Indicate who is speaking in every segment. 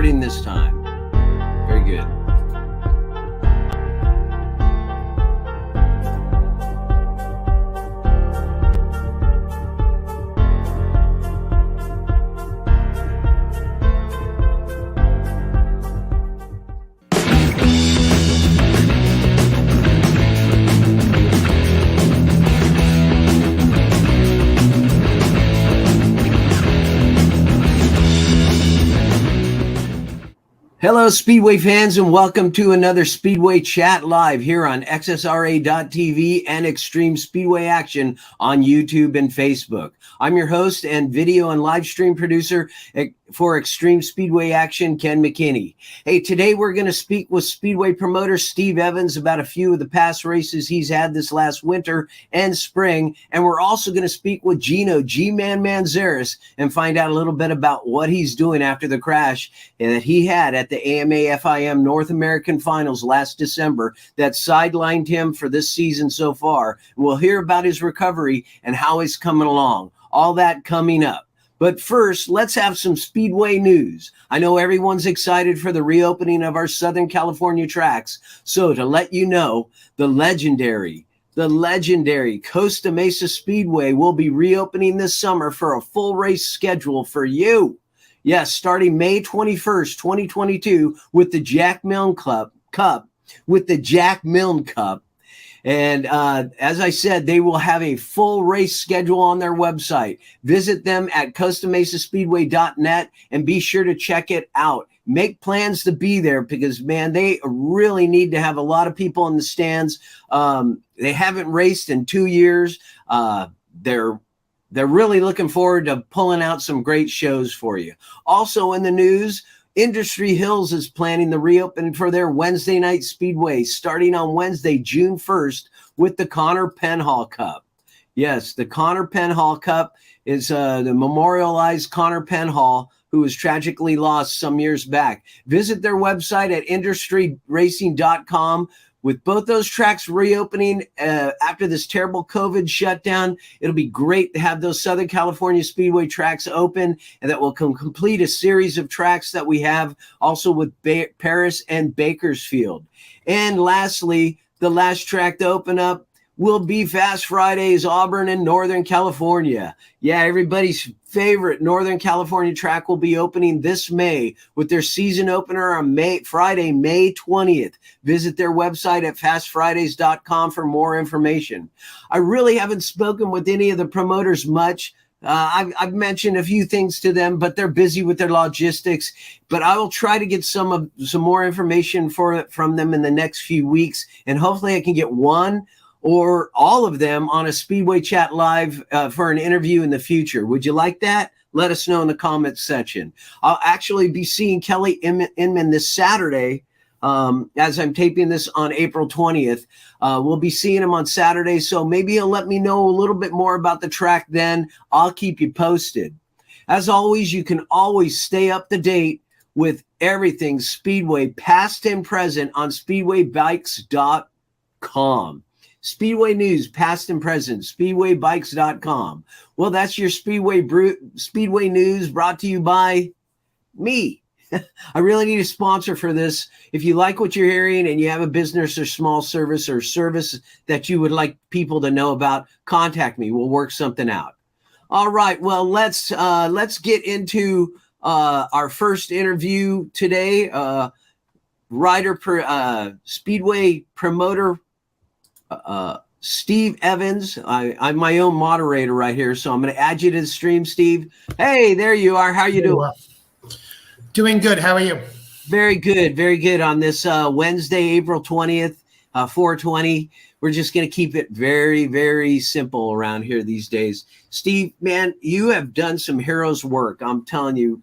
Speaker 1: recording this time. Very good. Hello, Speedway fans, and welcome to another Speedway Chat live here on XSRA.TV and Extreme Speedway Action on YouTube and Facebook. I'm your host and video and live stream producer for Extreme Speedway Action, Ken McKinney. Hey, today we're going to speak with Speedway promoter Steve Evans about a few of the past races he's had this last winter and spring, and we're also going to speak with Gino Manzares and find out a little bit about what he's doing after the crash that he had at the AMA FIM North American Finals last December that sidelined him for this season so far. We'll hear about his recovery and how he's coming along. All that coming up. But first, let's have some Speedway news. I know everyone's excited for the reopening of our Southern California tracks. So to let you know, the legendary Costa Mesa Speedway will be reopening this summer for a full race schedule for you. Yes, starting May 21st, 2022 with the Jack Milne Cup. And as I said, they will have a full race schedule on their website. Visit them at CostaMesaSpeedway.net and be sure to check it out. Make plans to be there because, man, they really need to have a lot of people in the stands. They haven't raced in 2 years. They're really looking forward to pulling out some great shows for you. Also in the news, Industry Hills is planning the reopening for their Wednesday night speedway starting on Wednesday, June 1st with the Connor Penhall Cup. Yes, the Connor Penhall Cup is the memorialized Connor Penhall, who was tragically lost some years back. Visit their website at industryracing.com. With both those tracks reopening after this terrible COVID shutdown, it'll be great to have those Southern California Speedway tracks open, and that will complete a series of tracks that we have also with Paris and Bakersfield. And lastly, the last track to open up will be Fast Fridays, Auburn and Northern California. Yeah, everybody's favorite Northern California track will be opening this May with their season opener on Friday, May 20th. Visit their website at fastfridays.com for more information. I really haven't spoken with any of the promoters much. I've mentioned a few things to them, but they're busy with their logistics. But I will try to get some more information from them in the next few weeks, and hopefully I can get one or all of them on a Speedway Chat Live for an interview in the future. Would you like that? Let us know in the comments section. I'll actually be seeing Kelly Inman this Saturday as I'm taping this on April 20th. We'll be seeing him on Saturday, so maybe he'll let me know a little bit more about the track then. I'll keep you posted. As always, you can always stay up to date with everything Speedway, past and present, on SpeedwayBikes.com. Speedway news, past and present, SpeedwayBikes.com. Well, that's your Speedway news brought to you by me. I really need a sponsor for this. If you like what you're hearing and you have a business or small service that you would like people to know about, contact me. We'll work something out. All right. Well, let's get into our first interview today. Speedway promoter Steve Evans. I'm my own moderator right here, so I'm going to add you to the stream, Steve. Hey, there you are. How are you doing?
Speaker 2: Doing good. How are you?
Speaker 1: Very good. Very good. On this Wednesday, April 20th, 420. We're just going to keep it very, very simple around here these days. Steve, man, you have done some heroes work. I'm telling you,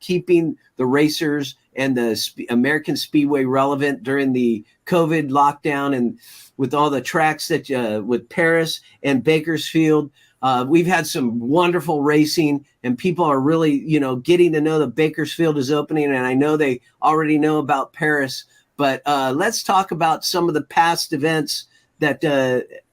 Speaker 1: keeping the racers and the American Speedway relevant during the COVID lockdown, and with all the tracks that with Paris and Bakersfield. We've had some wonderful racing, and people are really, getting to know that Bakersfield is opening, and I know they already know about Paris. But let's talk about some of the past events that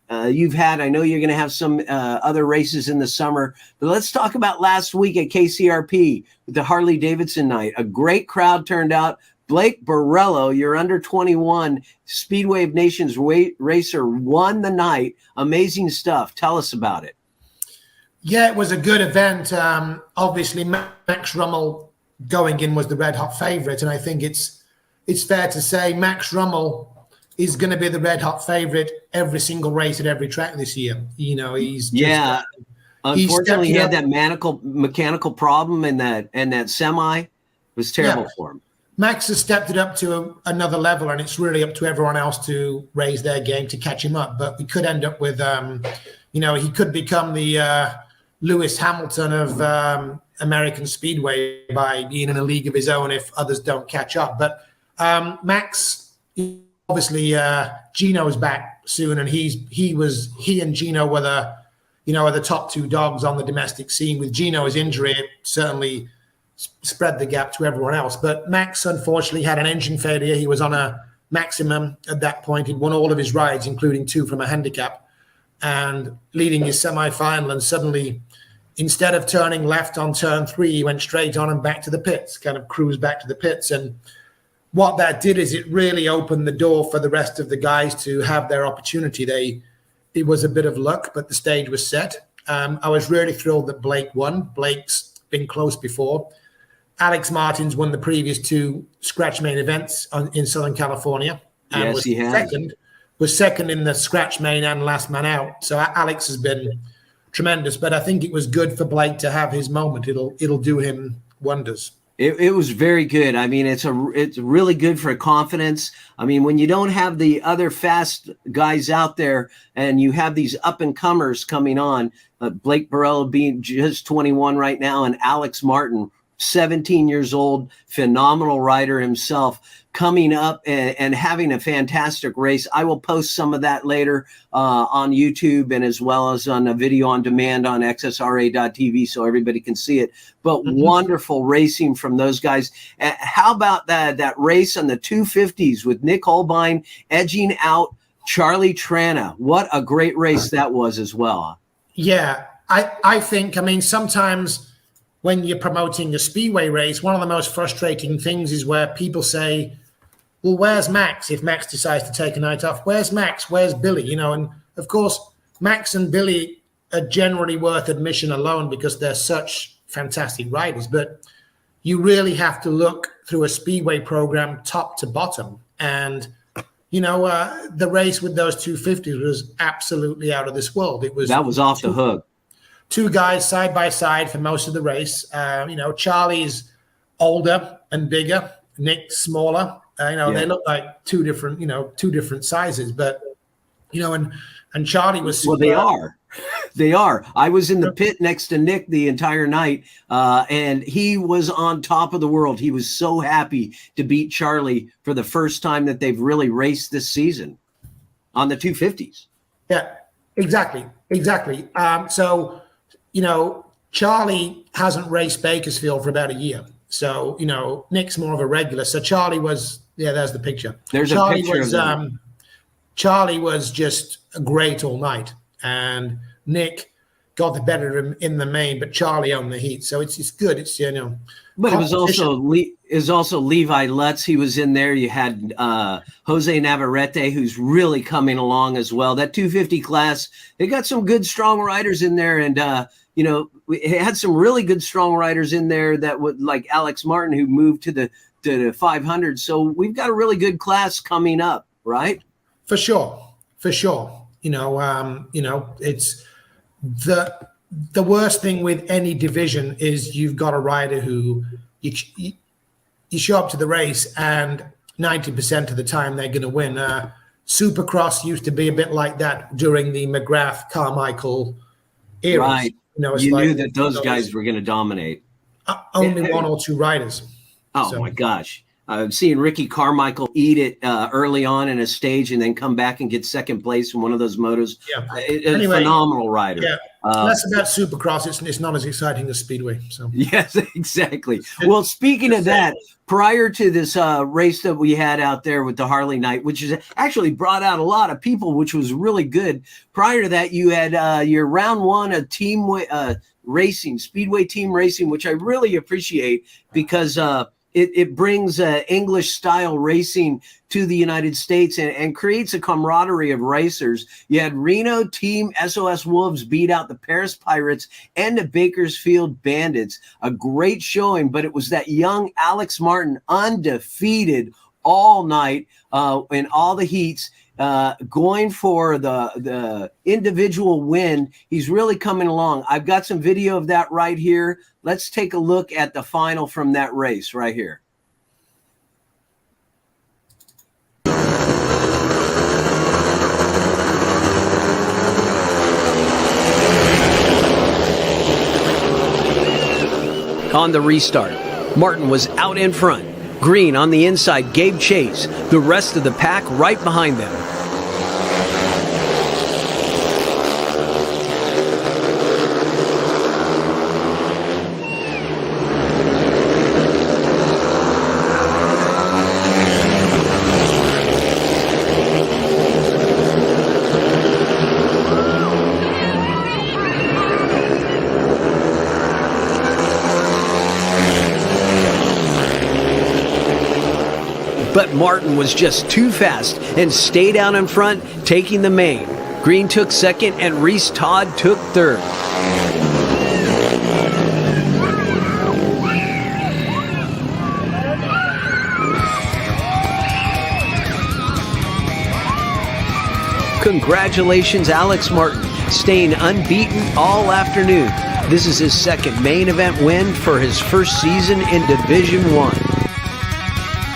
Speaker 1: you've had. I know you're going to have some other races in the summer, but let's talk about last week at KCRP with the Harley Davidson night. A great crowd turned out. Blake Borello, your under 21 Speedway of Nations racer, won the night. Amazing stuff. Tell us about it.
Speaker 2: Yeah, it was a good event. Obviously, Max Rummel going in was the red hot favorite, and I think it's fair to say Max Rummel is going to be the red hot favorite every single race at every track this year. You know, he's just,
Speaker 1: unfortunately, he had that mechanical problem in that semi. It was terrible for him.
Speaker 2: Max has stepped it up to another level, and it's really up to everyone else to raise their game to catch him up. But we could end up with, he could become the Lewis Hamilton of American Speedway by being in a league of his own if others don't catch up. But Max, obviously, Gino is back soon, and he and Gino were the top two dogs on the domestic scene. With Gino's injury, it certainly spread the gap to everyone else. But Max, unfortunately, had an engine failure. He was on a maximum at that point. He'd won all of his rides, including 2 from a handicap, and leading his semi-final. And suddenly, instead of turning left on turn 3, he went straight on and back to the pits, kind of cruised back to the pits. And what that did is it really opened the door for the rest of the guys to have their opportunity. It was a bit of luck, but the stage was set. I was really thrilled that Blake won. Blake's been close before. Alex Martins won the previous 2 scratch main events in Southern California. And
Speaker 1: yes, he has.
Speaker 2: Was second in the scratch main and last man out. So Alex has been tremendous, but I think it was good for Blake to have his moment. It'll do him wonders.
Speaker 1: It was very good. I mean, it's really good for confidence. I mean, when you don't have the other fast guys out there and you have these up and comers coming on, Blake Borello being just 21 right now, and Alex Martin, 17 years old, phenomenal rider himself, coming up and having a fantastic race. I will post some of that later on YouTube, and as well as on a video on demand on xsra.tv so everybody can see it. But wonderful racing from those guys. How about that race on the 250s with Nick Holbein edging out Charlie Trana? What a great race that was as well.
Speaker 2: Yeah, I think, sometimes when you're promoting a speedway race, one of the most frustrating things is where people say, well, where's Max if Max decides to take a night off? Where's Max? Where's Billy? And of course, Max and Billy are generally worth admission alone because they're such fantastic riders. But you really have to look through a speedway program top to bottom. And, the race with those 250s was absolutely out of this world.
Speaker 1: That was off the hook.
Speaker 2: 2 guys side by side for most of the race. Charlie's older and bigger, Nick's smaller. They look like two different sizes, but and Charlie was super.
Speaker 1: Well, they are. I was in the pit next to Nick the entire night, and he was on top of the world. He was so happy to beat Charlie for the first time that they've really raced this season on the 250s.
Speaker 2: Yeah, exactly. So, Charlie hasn't raced Bakersfield for about a year. So, Nick's more of a regular. So Charlie was, there's the picture.
Speaker 1: There's
Speaker 2: Charlie
Speaker 1: a picture
Speaker 2: was,
Speaker 1: of them.
Speaker 2: Charlie was just great all night. And Nick got the better of him in the main, but Charlie owned the heat. So it's good. It's,
Speaker 1: But it was also Levi Lutz. He was in there. You had Jose Navarrete, who's really coming along as well. That 250 class, they got some good, strong riders in there. And, we had some really good, strong riders in there that would, like Alex Martin, who moved to the 500. So we've got a really good class coming up, right?
Speaker 2: For sure. It's the worst thing with any division is you've got a rider who you show up to the race and 90% of the time they're going to win. Supercross used to be a bit like that during the McGrath Carmichael era.
Speaker 1: Right. You knew that those guys were going to dominate.
Speaker 2: Only 1 or 2 riders.
Speaker 1: Oh, my gosh. Seeing Ricky Carmichael eat it early on in a stage and then come back and get second place in one of those motos.
Speaker 2: Yeah.
Speaker 1: A phenomenal rider.
Speaker 2: Yeah. Less about Supercross. It's not as exciting as Speedway. So
Speaker 1: yes, exactly. Well, speaking of that, prior to this race that we had out there with the Harley Night, which is actually brought out a lot of people, which was really good. Prior to that, you had your round one of team racing, Speedway team racing, which I really appreciate because it brings English style racing to the United States and creates a camaraderie of racers. You had Reno Team SOS Wolves beat out the Paris Pirates and the Bakersfield Bandits. A great showing, but it was that young Alex Martin, undefeated all night in all the heats, going for the individual win. He's really coming along. I've got some video of that right here. Let's take a look at the final from that race right here. On the restart, Martin was out in front. Green on the inside gave chase. The rest of the pack right behind them. But Martin was just too fast and stayed out in front, taking the main. Green took second and Reese Todd took third. Congratulations, Alex Martin, staying unbeaten all afternoon. This is his second main event win for his first season in Division 1.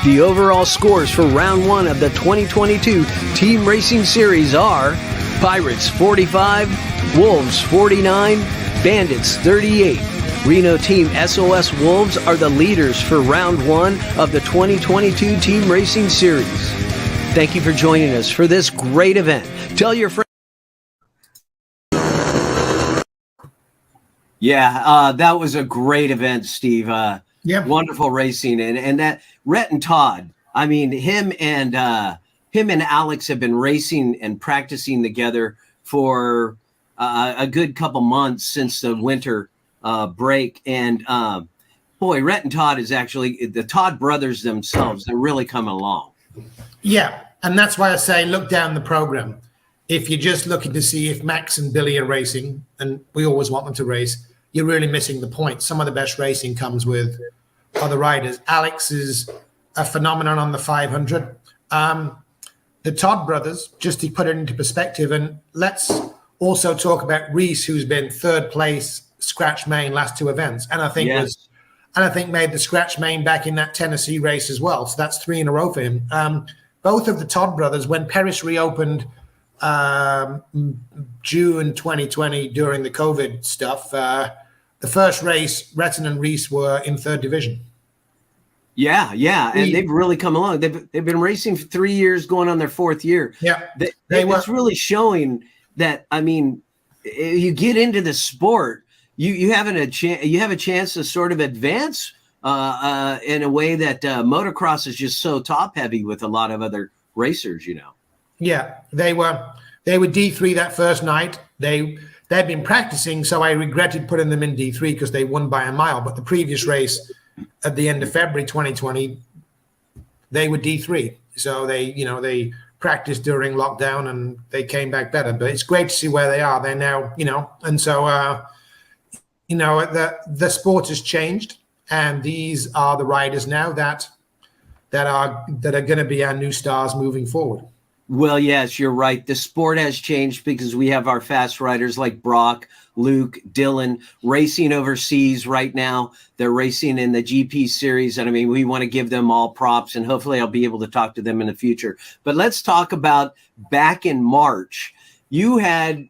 Speaker 1: The overall scores for round one of the 2022 Team Racing Series are Pirates 45, Wolves 49, Bandits 38. Reno Team SOS Wolves are the leaders for round one of the 2022 Team Racing Series. Thank you for joining us for this great event. Tell your friends. Yeah, that was a great event, Steve.
Speaker 2: Yeah,
Speaker 1: wonderful racing, and that Rhett and Todd. I mean, him and Alex have been racing and practicing together for a good couple months since the winter break. And boy, Rhett and Todd is actually the Todd brothers themselves. They're really coming along.
Speaker 2: Yeah, and that's why I say look down the program. If you're just looking to see if Max and Billy are racing, and we always want them to race, you're really missing the point. Some of the best racing comes with other riders. Alex is a phenomenon on the 500. The Todd brothers, just to put it into perspective, and let's also talk about Reese, who's been third place scratch main last two events, and I think made the scratch main back in that Tennessee race as well. So that's 3 in a row for him. Both of the Todd brothers, when Paris reopened June 2020 during the COVID stuff, the first race, Retton and Reese were in third division.
Speaker 1: Yeah, and they've really come along. They've been racing for 3 years, going on their fourth year.
Speaker 2: Yeah,
Speaker 1: it's really showing that. I mean, you get into the sport, you have a chance to sort of advance in a way that motocross is just so top heavy with a lot of other racers. You know. Yeah,
Speaker 2: they were D3 that first night. They'd been practicing, so I regretted putting them in D3 because they won by a mile. But the previous race at the end of February 2020, they were D3. So they practiced during lockdown and they came back better. But it's great to see where they are. They're now, and so, the sport has changed. And these are the riders now that are going to be our new stars moving forward.
Speaker 1: Well, yes, you're right. The sport has changed because we have our fast riders like Brock, Luke, Dylan racing overseas right now. They're racing in the GP series. And I mean, we want to give them all props and hopefully I'll be able to talk to them in the future. But let's talk about back in March. You had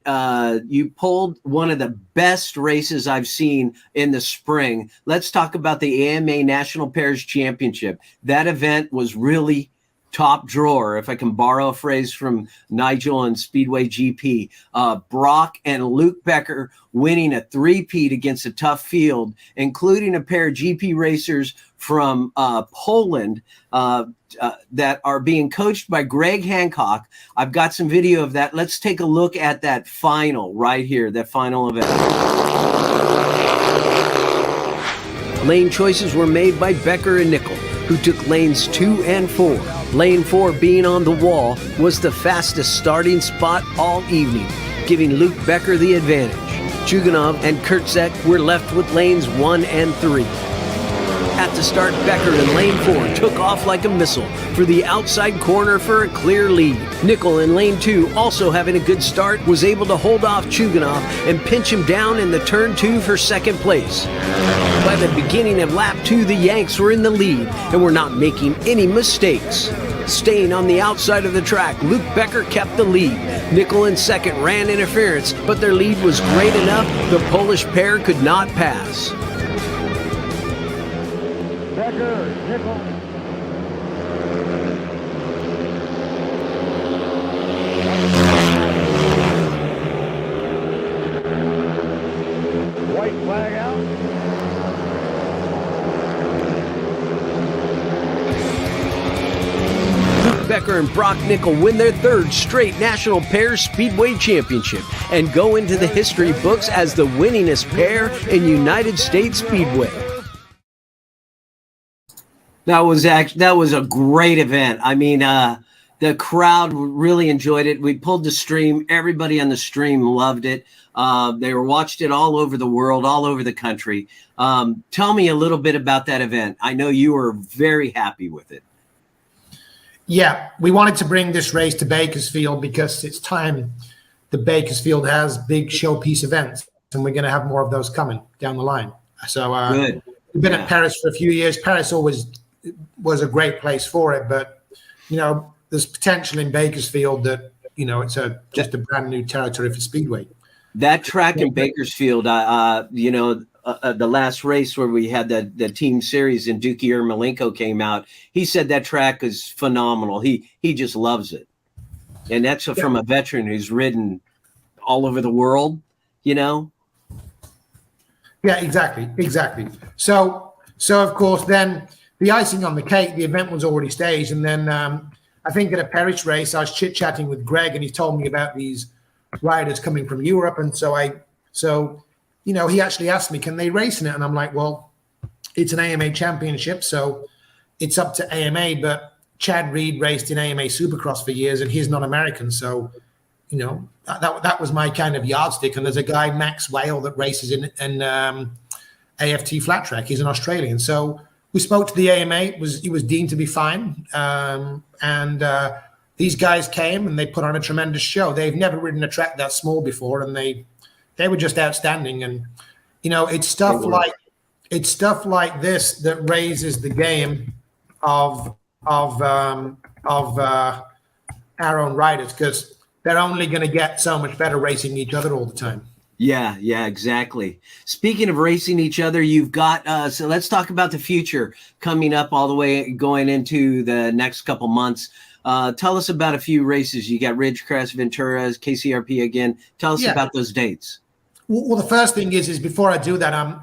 Speaker 1: you pulled one of the best races I've seen in the spring. Let's talk about the AMA National Pairs Championship. That event was really top drawer, if I can borrow a phrase from Nigel and Speedway GP. Brock and Luke Becker winning a three-peat against a tough field, including a pair of GP racers from Poland that are being coached by Greg Hancock. I've got some video of that. Let's take a look at that final right here, that final event. Lane choices were made by Becker and Nickel, who took lanes 2 and 4. Lane 4, being on the wall, was the fastest starting spot all evening, giving Luke Becker the advantage. Chuganov and Kurtzek were left with lanes 1 and 3. At the start, Becker in lane 4 took off like a missile for the outside corner for a clear lead. Nickel in lane 2, also having a good start, was able to hold off Chuganov and pinch him down in the turn 2 for second place. By the beginning of lap 2, the Yanks were in the lead and were not making any mistakes. Staying on the outside of the track, Luke Becker kept the lead. Nickel in second ran interference, but their lead was great enough the Polish pair could not pass.
Speaker 3: Becker, Nickel. White flag out.
Speaker 1: Luke Becker and Brock Nickel win their third straight National Pairs Speedway Championship and go into the history books as the winningest pair in United States Speedway. That was a great event. I mean, the crowd really enjoyed it. We pulled the stream. Everybody on the stream loved it. They were watched it all over the world, all over the country. Tell me a little bit about that event. I know you were very happy with it.
Speaker 2: Yeah, we wanted to bring this race to Bakersfield because it's time the Bakersfield has big showpiece events, and we're going to have more of those coming down the line. So
Speaker 1: Good.
Speaker 2: We've been at Paris for a few years. Paris always was a great place for it, but there's potential in Bakersfield that it's just a brand new territory for Speedway.
Speaker 1: That track in Bakersfield, the last race where we had the team series and Dookie Ermolenko came out, he said that track is phenomenal. He just loves it, and that's from a veteran who's ridden all over the world. Yeah,
Speaker 2: exactly. So of course then. The icing on the cake, the event was already staged. And then I think at a Paris race, I was chit-chatting with Greg, and he told me about these riders coming from Europe. And so he actually asked me, can they race in it? And I'm like, well, it's an AMA championship, so it's up to AMA. But Chad Reed raced in AMA Supercross for years, and he's not American. So, that was my kind of yardstick. And there's a guy, Max Whale, that races in AFT flat track. He's an Australian. So we spoke to the AMA. He was deemed to be fine. These guys came and they put on a tremendous show. They've never ridden a track that small before, and they were just outstanding. And it's stuff like this that raises the game of our own riders, because they're only going to get so much better racing each other all the time.
Speaker 1: Yeah, exactly. Speaking of racing each other, you've got so let's talk about the future coming up all the way going into the next couple months. Tell us about a few races. You got Ridgecrest, Ventura, KCRP again. Tell us about those dates.
Speaker 2: Well, the first thing is before I do that, I'm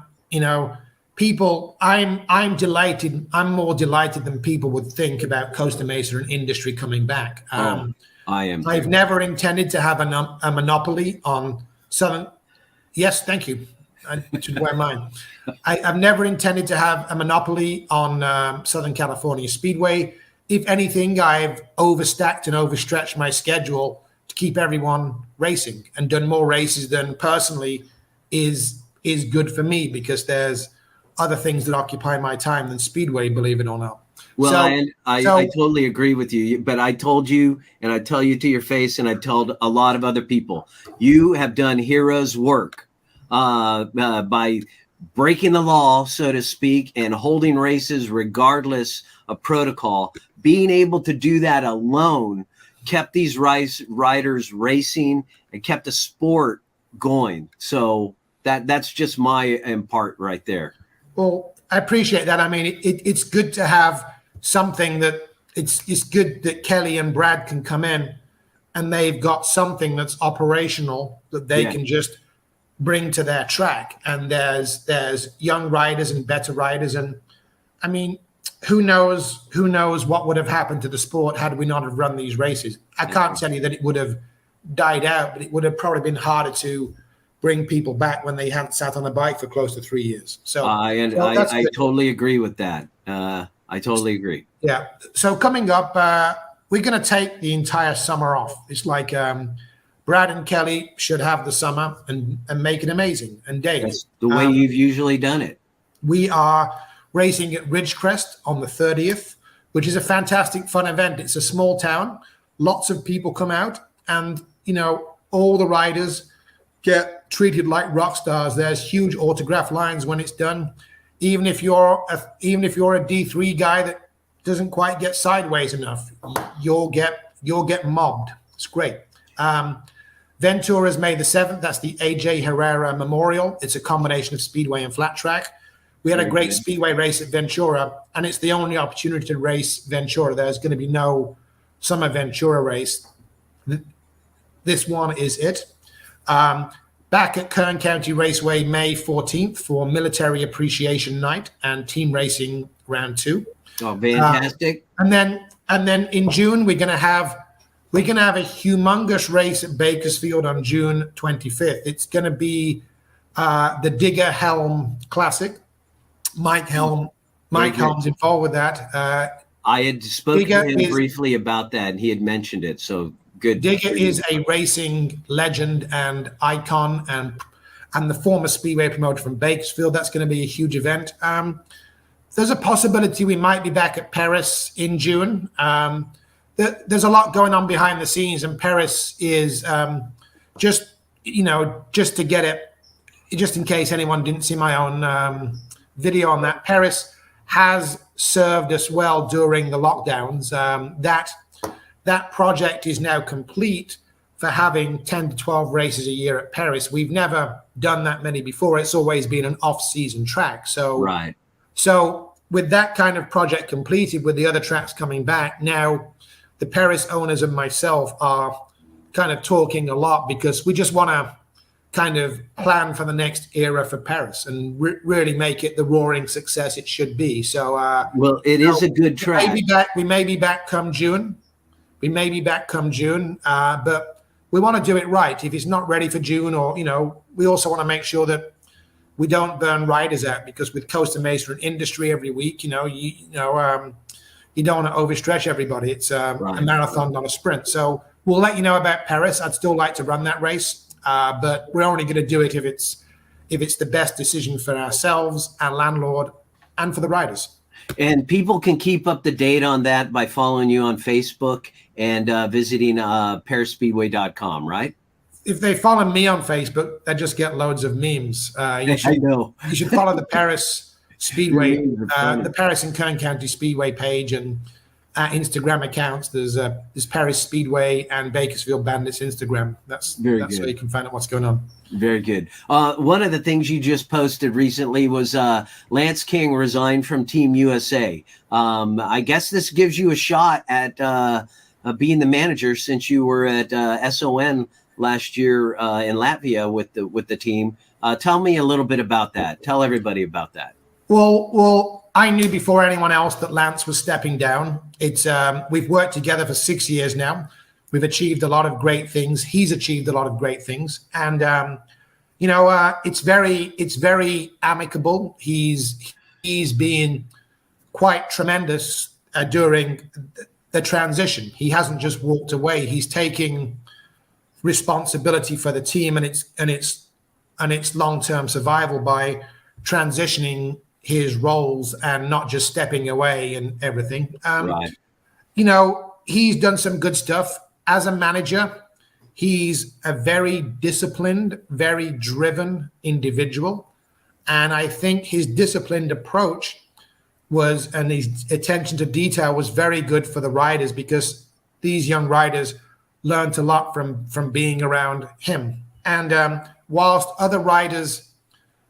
Speaker 2: delighted. I'm more delighted than people would think about Costa Mesa and industry coming back.
Speaker 1: I am.
Speaker 2: I've never intended to have a monopoly on Southern. Yes, thank you. I should wear mine. I've never intended to have a monopoly on Southern California Speedway. If anything, I've overstacked and overstretched my schedule to keep everyone racing, and done more races than personally is good for me, because there's other things that occupy my time than Speedway, believe it or not.
Speaker 1: Well, I totally agree with you, but I told you, and I tell you to your face, and I've told a lot of other people, you have done hero's work by breaking the law, so to speak, and holding races regardless of protocol. Being able to do that alone kept these riders racing and kept the sport going. So that's just my part right there.
Speaker 2: Well, I appreciate that. I mean, it's good to have something that it's good that Kelly and Brad can come in and they've got something that's operational that they can just bring to their track. And there's young riders and better riders. And I mean, who knows what would have happened to the sport had we not have run these races. I can't tell you that it would have died out, but it would have probably been harder to bring people back when they hadn't sat on a bike for close to 3 years. So
Speaker 1: I totally agree with that. I totally agree.
Speaker 2: Yeah. So coming up, we're going to take the entire summer off. It's like Brad and Kelly should have the summer and make it amazing. And Dave,
Speaker 1: that's the way you've usually done it.
Speaker 2: We are racing at Ridgecrest on the 30th, which is a fantastic, fun event. It's a small town. Lots of people come out, and all the riders get treated like rock stars. There's huge autograph lines when it's done. Even if you're a D3 guy that doesn't quite get sideways enough, you'll get mobbed. It's great. Ventura is May the 7th. That's the AJ Herrera Memorial. It's a combination of speedway and flat track. We had a great speedway race at Ventura, and it's the only opportunity to race Ventura. There's going to be no summer Ventura race. This one is it. Back at Kern County Raceway, May 14th for Military Appreciation Night and Team Racing Round 2.
Speaker 1: Oh, fantastic!
Speaker 2: And then in June we're gonna have a humongous race at Bakersfield on June 25th. It's gonna be the Digger Helm Classic. Mike Helm's involved with that.
Speaker 1: I had spoken to him briefly about that, and he had mentioned it. So good.
Speaker 2: Digger is a racing legend and icon, and the former speedway promoter from Bakersfield. That's going to be a huge event. There's a possibility we might be back at Paris in June. There's a lot going on behind the scenes, and Paris is just to get it, just in case anyone didn't see my own video on that. Paris has served us well during the lockdowns. That project is now complete for having 10 to 12 races a year at Paris. We've never done that many before. It's always been an off-season track. So with that kind of project completed, with the other tracks coming back, now the Paris owners and myself are kind of talking a lot, because we just want to kind of plan for the next era for Paris and really make it the roaring success it should be. So,
Speaker 1: well, it is a good track.
Speaker 2: We may be back come June. But we want to do it right. If it's not ready for June, or we also want to make sure that we don't burn riders out, because with Costa Mesa and industry every week, you don't want to overstretch everybody. It's a marathon, not a sprint. So we'll let you know about Paris. I'd still like to run that race, but we're only going to do it if it's the best decision for ourselves, our landlord, and for the riders.
Speaker 1: And people can keep up to date on that by following you on Facebook and visiting ParisSpeedway.com, right?
Speaker 2: If they follow me on Facebook, they just get loads of memes.
Speaker 1: I know.
Speaker 2: You should follow the Paris Speedway, the Paris and Kern County Speedway page and Instagram accounts. There's Paris Speedway and Bakersfield Bandits Instagram. That's where you can find out what's going on.
Speaker 1: Very good. One of the things you just posted recently was Lance King resigned from Team USA. I guess this gives you a shot at being the manager, since you were at SON last year in Latvia with the team. Tell me a little bit about that. Tell everybody about that.
Speaker 2: Well, I knew before anyone else that Lance was stepping down. We've worked together for 6 years now. We've achieved a lot of great things. He's achieved a lot of great things, and it's very amicable. He's been quite tremendous during the transition. He hasn't just walked away. He's taking responsibility for the team and its long-term survival by transitioning his roles and not just stepping away and everything. He's done some good stuff as a manager. He's a very disciplined, very driven individual. And I think his disciplined approach and his attention to detail was very good for the riders, because these young riders learned a lot from being around him. And whilst other riders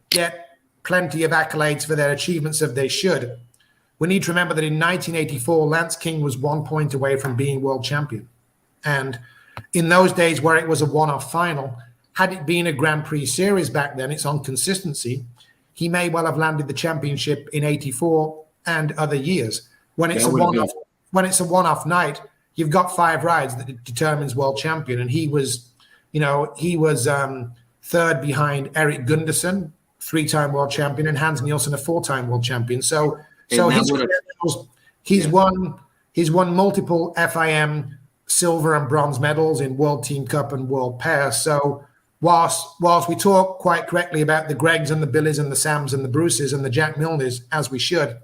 Speaker 2: get plenty of accolades for their achievements, if they should, we need to remember that in 1984, Lance King was 1 point away from being world champion. And in those days where it was a one-off final, had it been a Grand Prix series back then, it's on consistency, he may well have landed the championship in 84 and other years. When it's a one-off night, you've got 5 rides that determines world champion. And he was third behind Eric Gunderson, 3-time world champion, and Hans Nielsen, a 4-time world champion. So he's won multiple FIM silver and bronze medals in World Team Cup and World Pair. So whilst we talk quite correctly about the Gregs and the Billies and the Sams and the Bruces and the Jack Milners, as we should,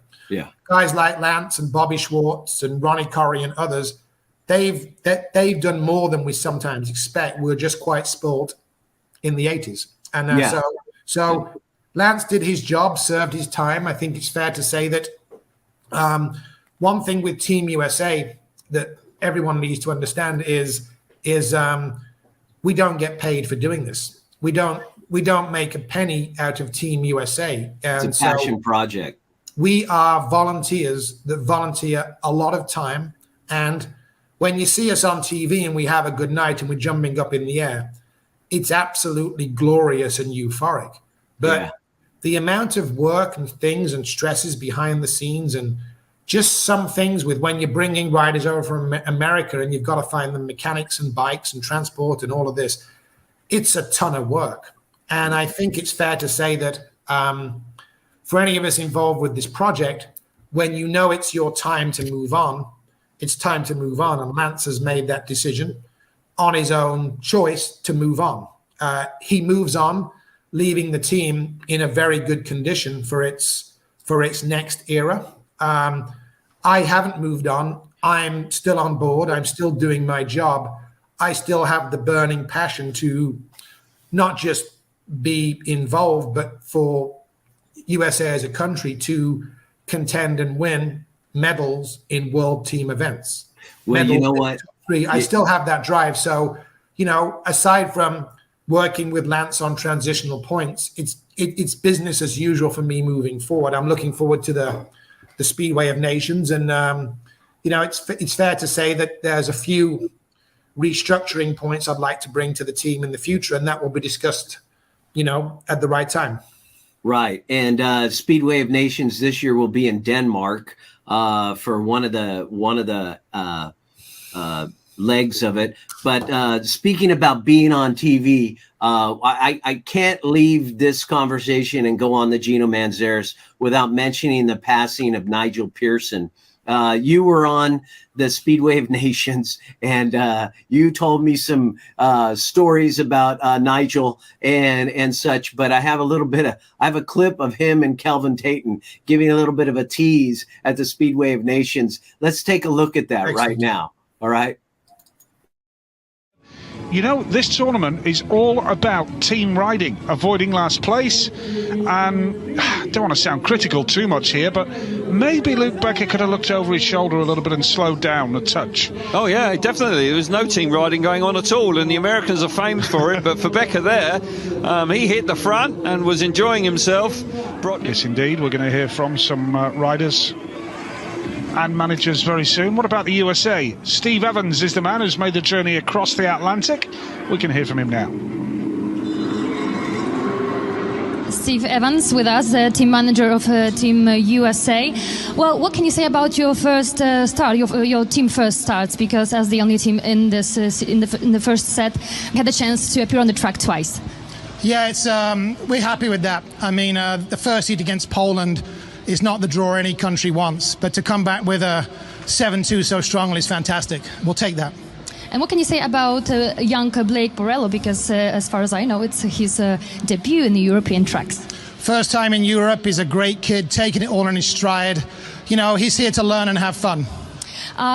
Speaker 2: guys like Lance and Bobby Schwartz and Ronnie Corrie and others, they've done more than we sometimes expect. We're just quite spoiled in the 80s. And so Lance did his job, served his time. I think it's fair to say that one thing with Team USA that everyone needs to understand is we don't get paid for doing this. We don't make a penny out of Team USA. And
Speaker 1: it's a passion project.
Speaker 2: We are volunteers that volunteer a lot of time. And when you see us on TV and we have a good night and we're jumping up in the air, it's absolutely glorious and euphoric. But the amount of work and things and stresses behind the scenes, and just some things with when you're bringing riders over from America and you've got to find them mechanics and bikes and transport and all of this, it's a ton of work. And I think it's fair to say that for any of us involved with this project, when you know it's your time to move on, it's time to move on. And Lance has made that decision on his own choice to move on. He moves on, leaving the team in a very good condition for its next era. I haven't moved on. I'm still on board. I'm still doing my job. I still have the burning passion to not just be involved, but for USA as a country to contend and win medals in world team events.
Speaker 1: Well, you know what?
Speaker 2: I still have that drive. So, aside from working with Lance on transitional points, it's business as usual for me moving forward. I'm looking forward to the Speedway of Nations, and it's fair to say that there's a few restructuring points I'd like to bring to the team in the future, and that will be discussed, at the right time.
Speaker 1: Right, and Speedway of Nations this year will be in Denmark for one of the legs of it. But speaking about being on TV, I can't leave this conversation and go on the Gino Manzares without mentioning the passing of Nigel Pearson. You were on the Speedway of Nations, and you told me some stories about Nigel and such. But I have a clip of him and Kelvin Tatum giving a little bit of a tease at the Speedway of Nations. Let's take a look at that right now. All right.
Speaker 4: This tournament is all about team riding, avoiding last place. And I don't want to sound critical too much here, but maybe Luke Becker could have looked over his shoulder a little bit and slowed down a touch.
Speaker 5: Oh, yeah, definitely. There was no team riding going on at all, and the Americans are famed for it. But for Becker there, he hit the front and was enjoying himself.
Speaker 4: Yes, indeed. We're going to hear from some riders and managers very soon. What about the USA? Steve Evans is the man who's made the journey across the Atlantic. We can hear from him now.
Speaker 6: Steve Evans with us, team manager of Team USA. Well, what can you say about your first start, your team first starts? Because as the only team in this in the first set, we had the chance to appear on the track twice.
Speaker 7: Yeah, it's we're happy with that. I mean, the first heat against Poland is not the draw any country wants, but to come back with a 7-2 so strongly is fantastic. We'll take that.
Speaker 6: And what can you say about young Blake Borello? Because as far as I know, it's his debut in the European tracks.
Speaker 7: First time in Europe. He's a great kid, taking it all in his stride. He's here to learn and have fun.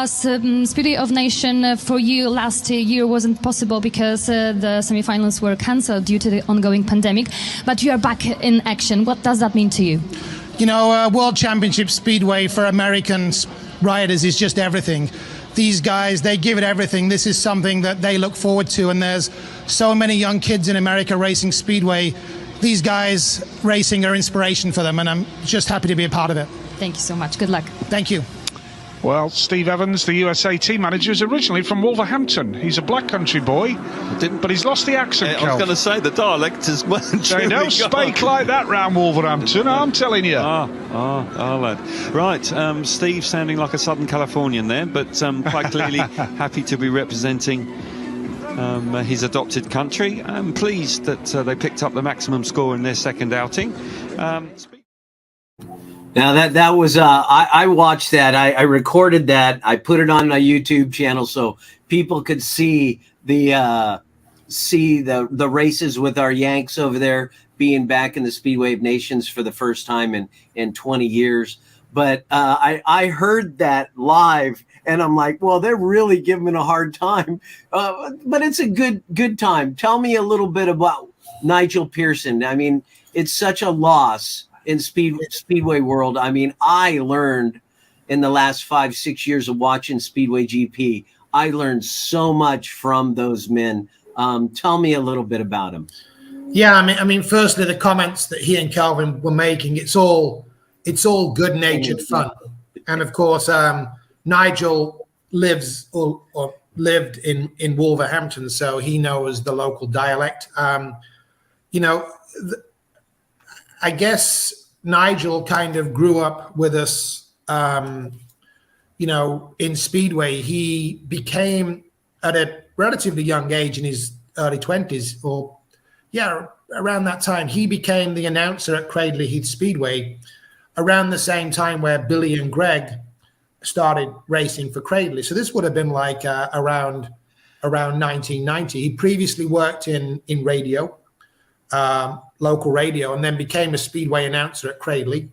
Speaker 6: Speedway of Nation for you last year wasn't possible because the semi-finals were cancelled due to the ongoing pandemic, but you are back in action. What does that mean to you?
Speaker 7: World Championship Speedway for American riders is just everything. These guys, they give it everything. This is something that they look forward to, and there's so many young kids in America racing Speedway. These guys racing are inspiration for them, and I'm just happy to be a part of it.
Speaker 6: Thank you so much. Good luck.
Speaker 7: Thank you.
Speaker 4: Well, Steve Evans, the USA team manager, is originally from Wolverhampton. He's a black country boy, but he's lost the accent.
Speaker 5: I was going to say the dialect as well.
Speaker 4: They don't speak like that round Wolverhampton, I'm telling you.
Speaker 5: Lad. Right, Steve sounding like a Southern Californian there, but quite clearly happy to be representing his adopted country. I'm pleased that they picked up the maximum score in their second outing.
Speaker 1: Now that was I watched that. I recorded that. I put it on my YouTube channel so people could see the races with our Yanks over there being back in the Speedway of Nations for the first time in 20 years. But I heard that live, and I'm like, well, they're really giving me a hard time. But it's a good time. Tell me a little bit about Nigel Pearson. I mean, it's such a loss in Speedway world. I mean, I learned in the last 5-6 years of watching Speedway GP, I learned so much from those men. Tell me a little bit about him.
Speaker 2: Yeah, I mean, firstly, the comments that he and Calvin were making, it's all good-natured fun. And of course, Nigel lives or lived in Wolverhampton, so he knows the local dialect. I guess Nigel kind of grew up with us, in Speedway. He became, at a relatively young age, in his early 20s, around that time, he became the announcer at Cradley Heath Speedway around the same time where Billy and Greg started racing for Cradley. So this would have been like around 1990. He previously worked in radio, local radio, and then became a Speedway announcer at Cradley.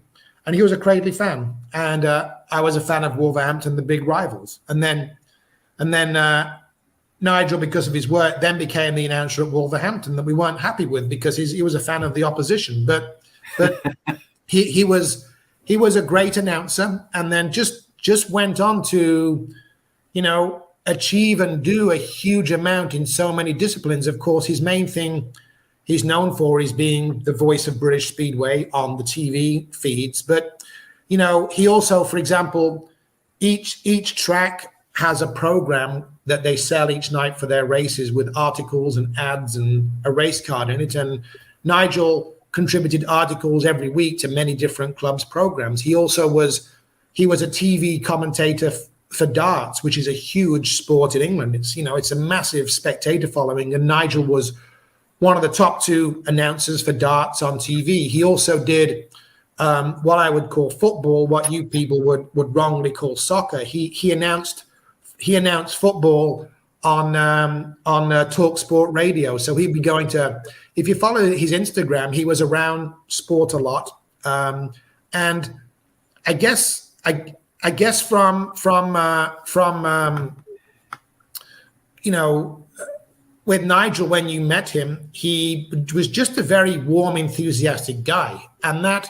Speaker 2: And he was a Cradley fan. And I was a fan of Wolverhampton, the big rivals. And then Nigel, because of his work, then became the announcer at Wolverhampton that we weren't happy with because he was a fan of the opposition. But he was a great announcer, and then just went on to, achieve and do a huge amount in so many disciplines. Of course, his main thing he's known for is being the voice of British Speedway on the TV feeds. But, he also, for example, each track has a program that they sell each night for their races with articles and ads and a race card in it. And Nigel contributed articles every week to many different clubs' programs. He was a TV commentator for darts, which is a huge sport in England. It's a massive spectator following, and Nigel was one of the top 2 announcers for darts on TV. He also did what I would call football, what you people would wrongly call soccer. He announced football on Talk Sport Radio. So he'd be going to, if you follow his Instagram, he was around sport a lot. And I guess from with Nigel, when you met him, he was just a very warm, enthusiastic guy. And that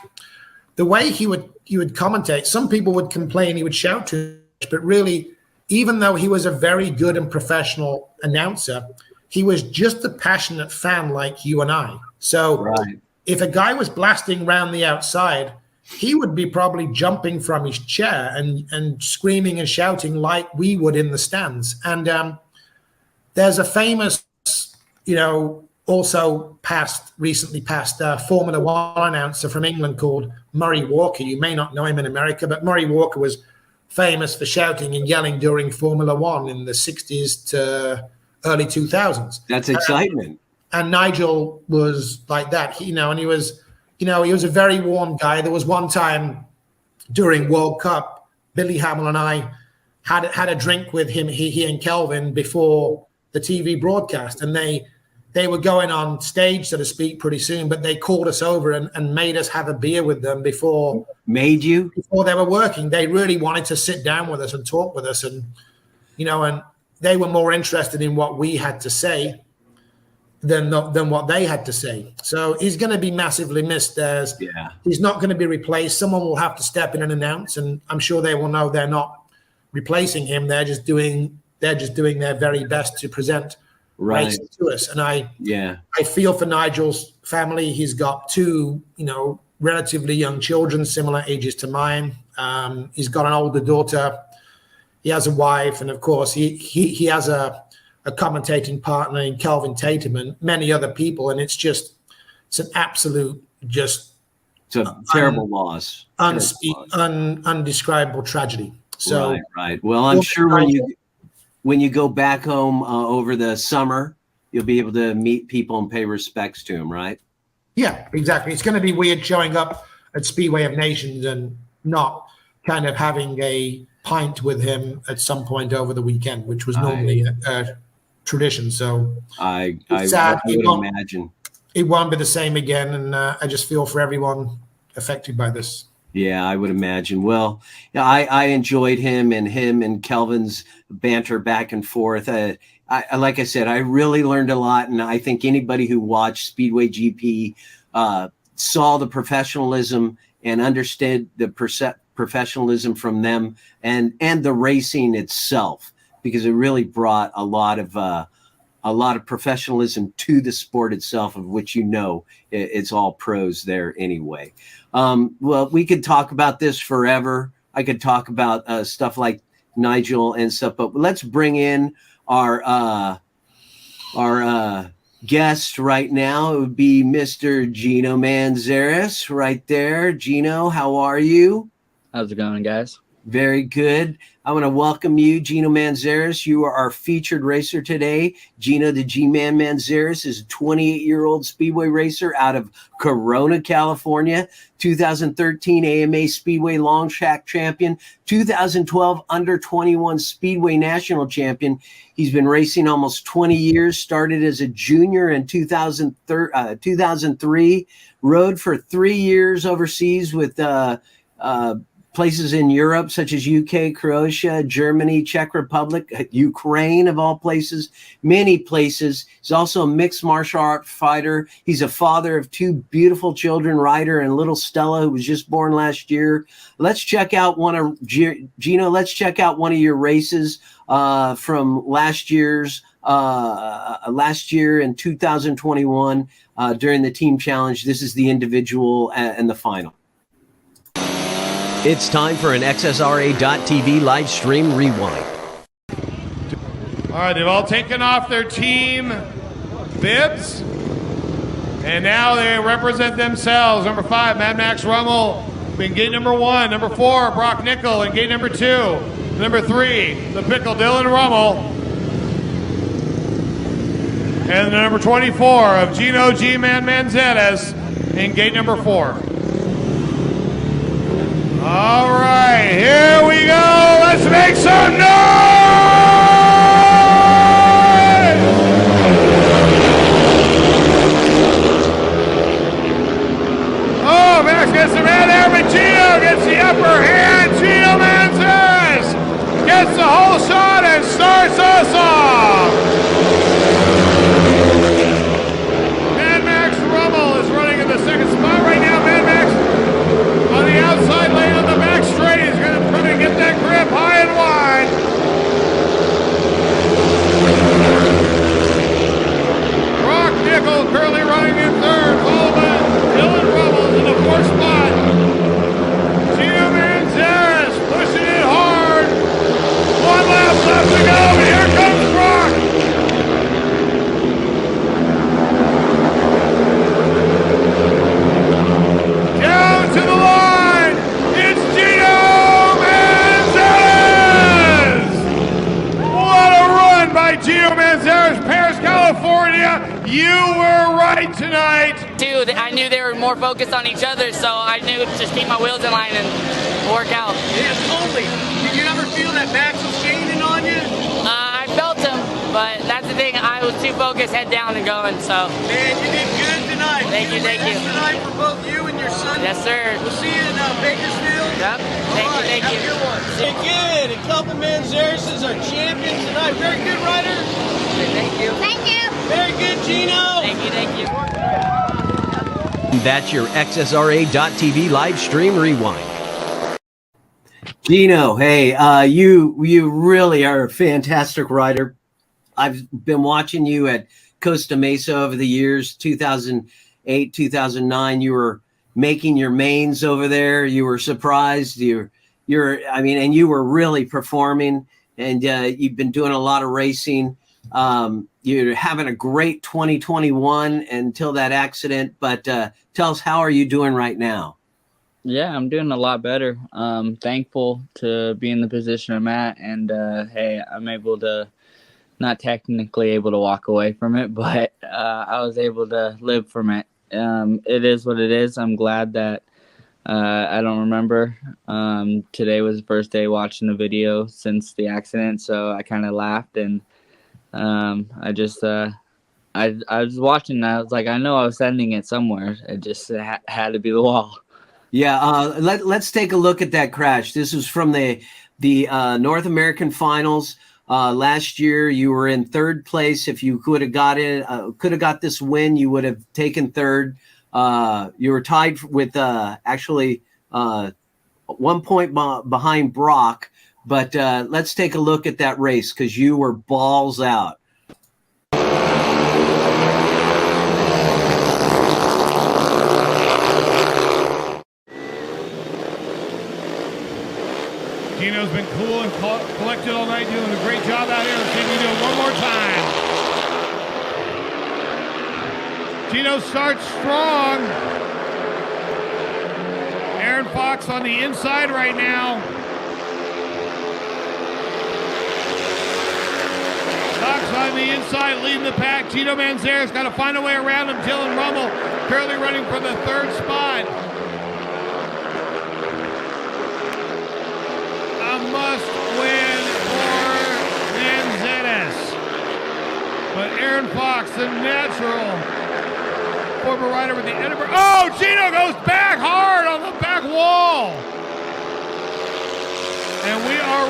Speaker 2: the way he would commentate, some people would complain he would shout too much, but really, even though he was a very good and professional announcer, he was just a passionate fan like you and I. So if a guy was blasting around the outside, he would be probably jumping from his chair and screaming and shouting like we would in the stands. And there's a famous, also recently passed Formula One announcer from England called Murray Walker. You may not know him in America, but Murray Walker was famous for shouting and yelling during Formula One in the 60s to early 2000s.
Speaker 1: That's excitement.
Speaker 2: And Nigel was like that, and he was a very warm guy. There was one time during World Cup, Billy Hamill and I had a drink with him, he and Kelvin, before the TV broadcast, and they were going on stage, so to speak, pretty soon, but they called us over and made us have a beer with them before they were working. They really wanted to sit down with us and talk with us, and and they were more interested in what we had to say than what they had to say. So he's going to be massively missed. He's not going to be replaced. Someone will have to step in and announce, and I'm sure they will know they're not replacing him. They're just doing their very best to present races to us. And I feel for Nigel's family. He's got 2 relatively young children, similar ages to mine. He's got an older daughter. He has a wife, and of course, he has a commentating partner in Kelvin Tatum and many other people. And it's an absolute it's
Speaker 1: a terrible loss.
Speaker 2: Undescribable tragedy. So
Speaker 1: right. Well, I'm sure when you go back home over the summer, you'll be able to meet people and pay respects to him, right?
Speaker 2: Yeah, exactly. It's going to be weird showing up at Speedway of Nations and not kind of having a pint with him at some point over the weekend, which was normally a tradition. So
Speaker 1: I would imagine
Speaker 2: it won't be the same again, and I just feel for everyone affected by this.
Speaker 1: Yeah, I would imagine. Well, I enjoyed him and Kelvin's banter back and forth. Like I said, I really learned a lot, and I think anybody who watched Speedway GP saw the professionalism and understood the professionalism from them and the racing itself, because it really brought a lot of professionalism to the sport itself, of which it's all pros there anyway. Well, we could talk about this forever. I could talk about stuff like Nigel and stuff, but let's bring in our guest right now. It would be Mr. Gino Manzares right there. Gino, how are you?
Speaker 8: How's it going, guys?
Speaker 1: Very good. I want to welcome you, Gino Manzares. You are our featured racer today. Gino the G-Man Manzares is a 28-year-old Speedway racer out of Corona, California, 2013 AMA Speedway Long Track Champion, 2012 Under-21 Speedway National Champion. He's been racing almost 20 years, started as a junior in 2003, rode for 3 years overseas with places in Europe, such as UK, Croatia, Germany, Czech Republic, Ukraine, of all places, many places. He's also a mixed martial art fighter. He's a father of 2 beautiful children, Ryder and little Stella, who was just born last year. Let's check out Gino, let's check out one of your races from last year in 2021 during the team challenge. This is the individual and the final.
Speaker 9: It's time for an XSRA.TV live stream rewind.
Speaker 10: All right, they've all taken off their team bibs, and now they represent themselves. Number 5, Mad Max Rummel in gate number 1. Number 4, Brock Nickel in gate number 2. Number 3, the Pickle Dylan Rummel. And the number 24 of Gino G-Man Manzares in gate number 4. All right, here we go. Let's make some noise! Oh, Max gets the man there, but Gino gets the upper hand. Gino Manzares gets the whole shot and starts us off. Mad Max Rummel is running in the second spot right now. Mad Max on the outside lane on the back straight. He's going to try to get that grip high and wide. Brock Nickel currently running in third, followed by Dylan Rummel in the 4th spot. Gino Manzares pushing it hard. 1 lap left to go, but here comes Brock. Down to the line, it's Gino Manzares! What a run by Gino Manzares, Paris, California. You were right tonight.
Speaker 11: Dude, I knew they were more focused on each other, so I knew to just keep my wheels in line and work out.
Speaker 12: Yeah, totally. Did you ever feel that Max was gaining on you?
Speaker 11: I felt him, but that's the thing. I was too focused, head down and going, so.
Speaker 12: Man, you did good tonight.
Speaker 11: Thank you, thank you.
Speaker 12: Tonight for both you and your son.
Speaker 11: Yes, sir.
Speaker 12: We'll see you in Bakersfield.
Speaker 11: Yep. Thank you.
Speaker 12: Have a good one. Hey, good. And Kelvin Manzares is our champion tonight. Very good rider.
Speaker 11: Thank you.
Speaker 6: Thank you.
Speaker 12: Very good, Gino.
Speaker 11: Thank you.
Speaker 9: That's your XSRA.TV live stream rewind.
Speaker 1: Gino, hey, you really are a fantastic rider. I've been watching you at Costa Mesa over the years, 2008, 2009. You were making your mains over there. You were surprised. You and you were really performing, and you've been doing a lot of racing. You're having a great 2021 until that accident, but tell us, how are you doing right now?
Speaker 8: Yeah, I'm doing a lot better. Thankful to be in the position I'm at, and hey, I'm able to, not technically able to walk away from it, but I was able to live from it. It is what it is. I'm glad that I don't remember. Today was the first day watching the video since the accident, so I kind of laughed, and I just I was watching, and I was like, I know I was sending it somewhere. It just had to be the wall.
Speaker 1: Yeah, let's take a look at that crash. This was from the North American Finals last year. You were in third place. If you could have got this win, you would have taken third. You were tied with actually 1 point behind Brock. But let's take a look at that race, because you were balls out.
Speaker 10: Gino's been cool and collected all night, doing a great job out here. Let's see if we do it one more time. Gino starts strong. Aaron Fox on the inside right now. Fox on the inside leading the pack. Gino Manzares got to find a way around him. Dylan Rummel currently running for the third spot. Must win for Manzares. But Aaron Fox, the natural former rider with the Edinburgh. Oh, Gino goes back hard on the back wall. And we are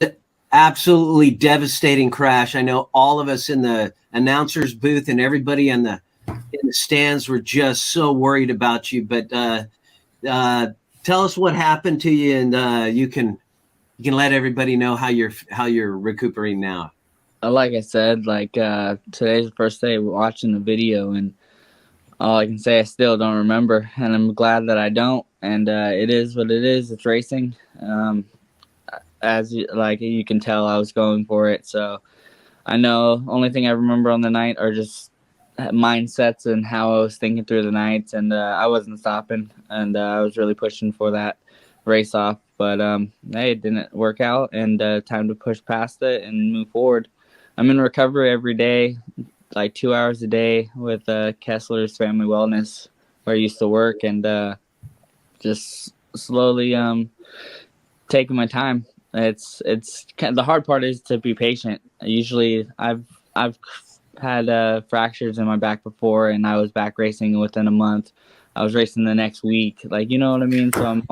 Speaker 1: red. Absolutely devastating crash. I know all of us in the announcer's booth and everybody in the stands were just so worried about you, but tell us what happened to you, and you can let everybody know how you're recuperating now.
Speaker 8: Like I said, today's the first day watching the video, and all I can say, I still don't remember, and I'm glad that I don't. And it is what it is. It's racing. As you can tell, I was going for it, so I know only thing I remember on the night are just mindsets and how I was thinking through the nights, and I wasn't stopping, and I was really pushing for that race off, but hey, it didn't work out, and time to push past it and move forward. I'm in recovery every day, like 2 hours a day with Kessler's Family Wellness, where I used to work, and just slowly taking my time. It's kind of, the hard part is to be patient. Usually I've had fractures in my back before, and I was back racing within a month. I was racing the next week, you know what I mean? So I'm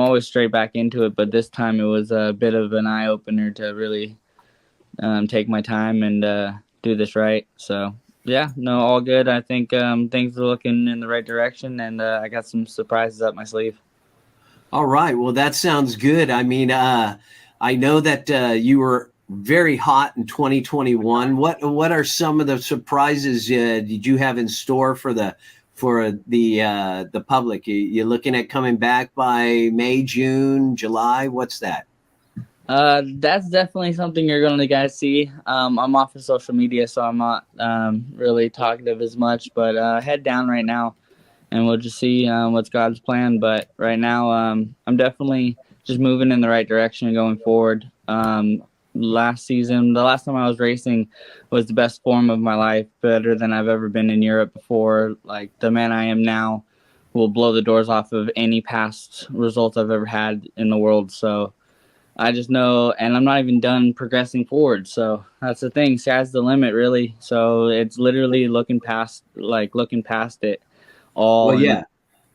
Speaker 8: always straight back into it, but this time it was a bit of an eye-opener to really take my time and do this right. So yeah, no, all good. I think things are looking in the right direction, and I got some surprises up my sleeve.
Speaker 1: All right, well, that sounds good. I mean, I know that you were very hot in 2021. What are some of the surprises did you have in store for the public? You looking at coming back by May, June, July? What's that?
Speaker 8: That's definitely something you're going to guys see. I'm off of social media, so I'm not really talkative as much, but head down right now, and we'll just see what's God's plan. But right now, I'm definitely just moving in the right direction and going forward. Last season, the last time I was racing was the best form of my life, better than I've ever been in Europe before. The man I am now will blow the doors off of any past results I've ever had in the world. So I just know, and I'm not even done progressing forward. So that's the thing, sky's the limit, really. So it's literally looking past it all.
Speaker 1: Well, yeah,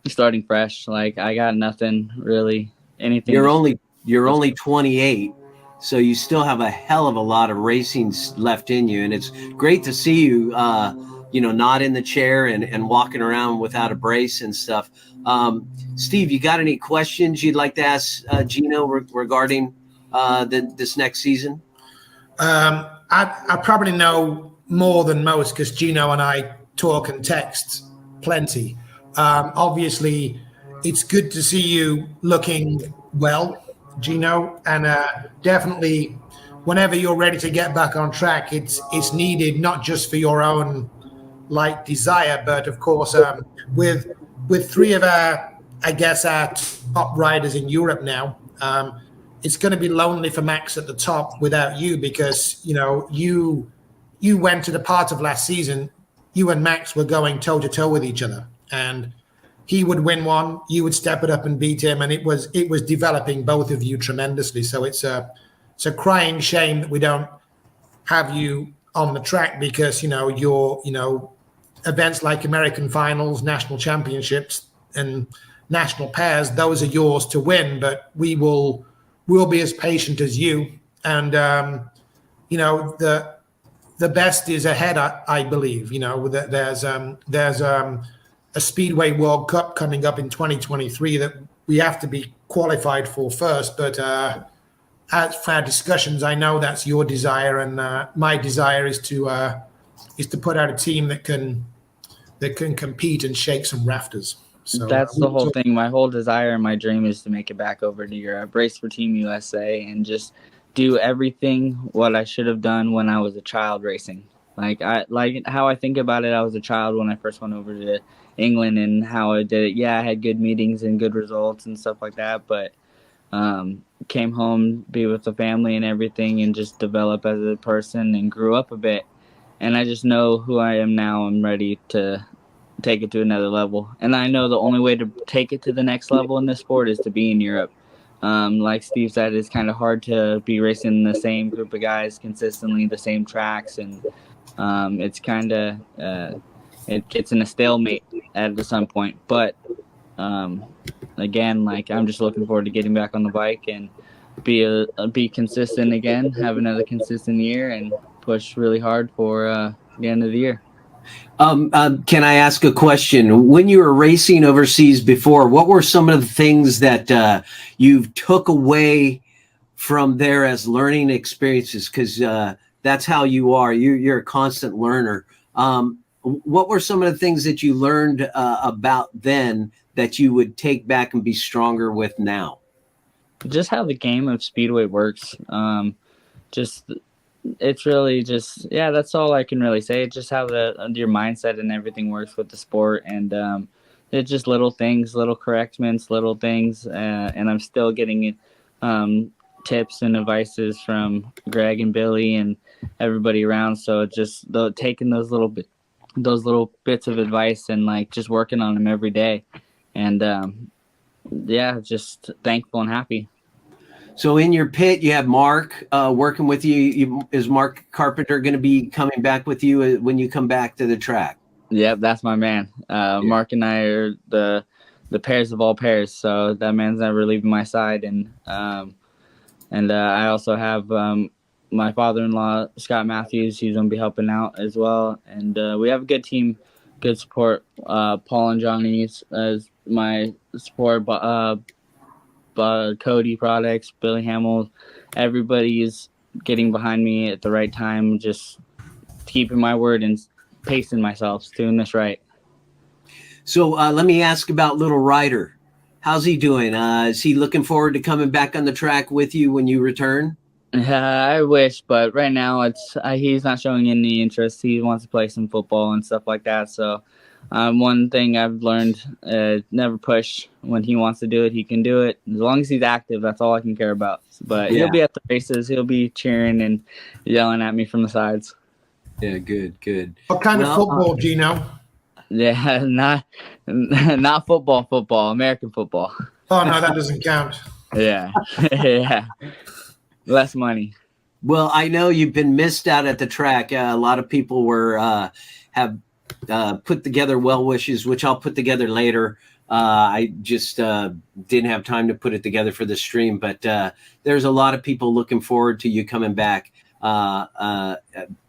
Speaker 8: starting fresh. I got nothing really, anything.
Speaker 1: You're only 28. So you still have a hell of a lot of racing left in you, and it's great to see you, not in the chair and walking around without a brace and stuff. Steve, you got any questions you'd like to ask Gino regarding this next season?
Speaker 2: I probably know more than most, because Gino and I talk and text plenty. Obviously, it's good to see you looking well, Gino, and definitely whenever you're ready to get back on track, it's needed not just for your own like desire, but of course with three of our top riders in Europe now, it's going to be lonely for Max at the top without you, because you went to the part of last season, you and Max were going toe to toe with each other, and he would win one, you would step it up and beat him, and it was developing both of you tremendously. So it's a crying shame that we don't have you on the track, because your events like American finals, national championships, and national pairs, those are yours to win. But we'll be as patient as you, and the best is ahead. I believe there's a Speedway World Cup coming up in 2023 that we have to be qualified for first. But as for our discussions, I know that's your desire, and my desire is to put out a team that can compete and shake some rafters. So
Speaker 8: that's the whole thing. My whole desire and my dream is to make it back over to Europe, race for Team USA, and just do everything what I should have done when I was a child racing. Like how I think about it, I was a child when I first went over to England, and how I did it. Yeah, I had good meetings and good results and stuff like that, but came home, be with the family and everything, and just develop as a person and grew up a bit. And I just know who I am now. I'm ready to take it to another level. And I know the only way to take it to the next level in this sport is to be in Europe. Like Steve said, it's kind of hard to be racing the same group of guys consistently, the same tracks, and it's kind of it gets in a stalemate at some point. But again, like, I'm just looking forward to getting back on the bike and be consistent again, have another consistent year, and push really hard for the end of the year.
Speaker 1: Can I ask a question? When you were racing overseas before, what were some of the things that you took away from there as learning experiences? Because that's how you are. You're a constant learner. What were some of the things that you learned about then that you would take back and be stronger with now?
Speaker 8: Just how the game of Speedway works. It's really just, yeah, that's all I can really say. It's just how your mindset and everything works with the sport. And it's just little things, little correctments, little things. And I'm still getting tips and advices from Greg and Billy and everybody around. So just taking those little bits of advice and like just working on them every day. And yeah, just thankful and happy.
Speaker 1: So in your pit, you have Mark working with you. Is Mark Carpenter going to be coming back with you when you come back to the track?
Speaker 8: Yep, that's my man. Mark and I are the pairs of all pairs. So that man's never leaving my side. And I also have my father-in-law, Scott Matthews. He's going to be helping out as well. And we have a good team, good support. Paul and Johnny as my support. Cody Products, Billy Hamill, everybody is getting behind me at the right time, just keeping my word and pacing myself, doing this right.
Speaker 1: So let me ask about little Ryder. How's he doing? Is he looking forward to coming back on the track with you when you return?
Speaker 8: I wish, but right now he's not showing any interest. He wants to play some football and stuff like that. So one thing I've learned, never push. When he wants to do it, he can do it. As long as he's active, that's all I can care about. But He'll be at the races. He'll be cheering and yelling at me from the sides.
Speaker 1: Yeah, good.
Speaker 2: What kind of football, Gino?
Speaker 8: Yeah, not football, American football.
Speaker 2: Oh, no, that doesn't count.
Speaker 8: Yeah, yeah. Less money.
Speaker 1: Well, I know you've been missed out at the track. A lot of people have put together well wishes, which I'll put together later. I just didn't have time to put it together for the stream, but there's a lot of people looking forward to you coming back to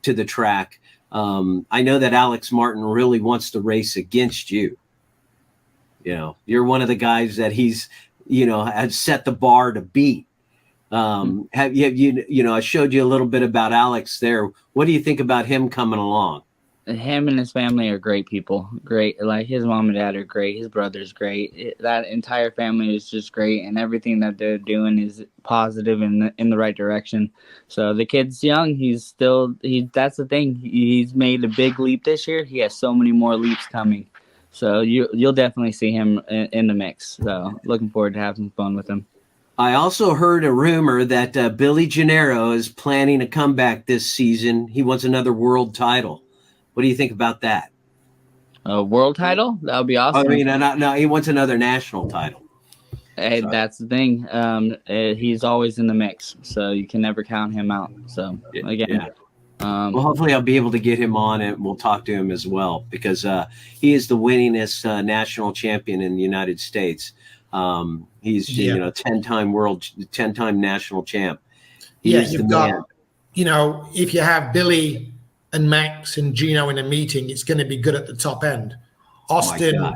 Speaker 1: the track. I know that Alex Martin really wants to race against you. You're one of the guys that he's, has set the bar to beat. I showed you a little bit about Alex there. What do you think about him coming along?
Speaker 8: him and his family are great people. Great, like his mom and dad are great. His brother's great. That entire family is just great, and everything that they're doing is positive in the right direction. So the kid's young. That's the thing. He's made a big leap this year. He has so many more leaps coming. So you'll definitely see him in the mix. So looking forward to having fun with him.
Speaker 1: I also heard a rumor that Billy Gennaro is planning a comeback this season. He wants another world title. What do you think about that?
Speaker 8: A world title? That would be awesome.
Speaker 1: I mean, no, he wants another national title.
Speaker 8: Hey, that's the thing. He's always in the mix, so you can never count him out. So again,
Speaker 1: well, hopefully I'll be able to get him on and we'll talk to him as well, because he is the winningest national champion in the United States. He's 10-time national champ.
Speaker 2: You've got, if you have Billy and Max and Gino in a meeting, it's going to be good at the top end. Austin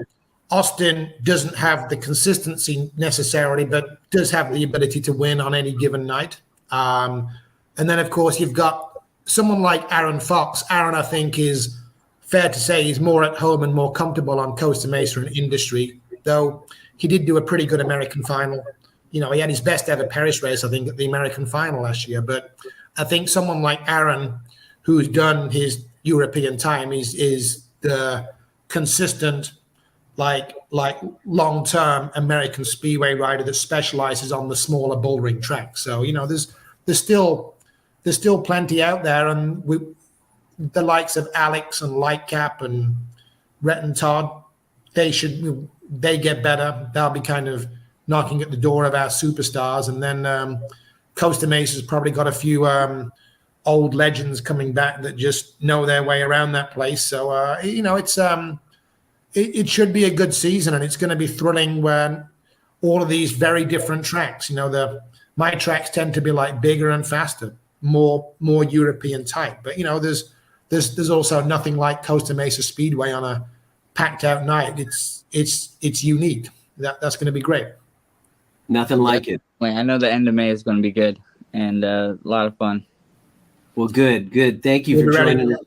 Speaker 2: doesn't have the consistency necessarily, but does have the ability to win on any given night. And then, of course, you've got someone like Aaron Fox. Aaron, I think, is fair to say he's more at home and more comfortable on Costa Mesa and Industry, though he did do a pretty good American final. He had his best ever Paris race, I think, at the American final last year. But I think someone like Aaron, who's done his European time, is the consistent, like long-term American speedway rider that specializes on the smaller bullring tracks. So there's still plenty out there, and the likes of Alex and Lightcap and Rhett and Todd, they get better. They'll be kind of knocking at the door of our superstars, and then Costa Mesa's probably got a few old legends coming back that just know their way around that place. So it should be a good season, and it's going to be thrilling when all of these very different tracks. My tracks tend to be like bigger and faster, more European type. But there's also nothing like Costa Mesa Speedway on a packed out night. It's unique. That's going to be great.
Speaker 1: Nothing like it.
Speaker 8: I know the end of May is going to be good and a lot of fun.
Speaker 1: Well, good. Thank you for joining us.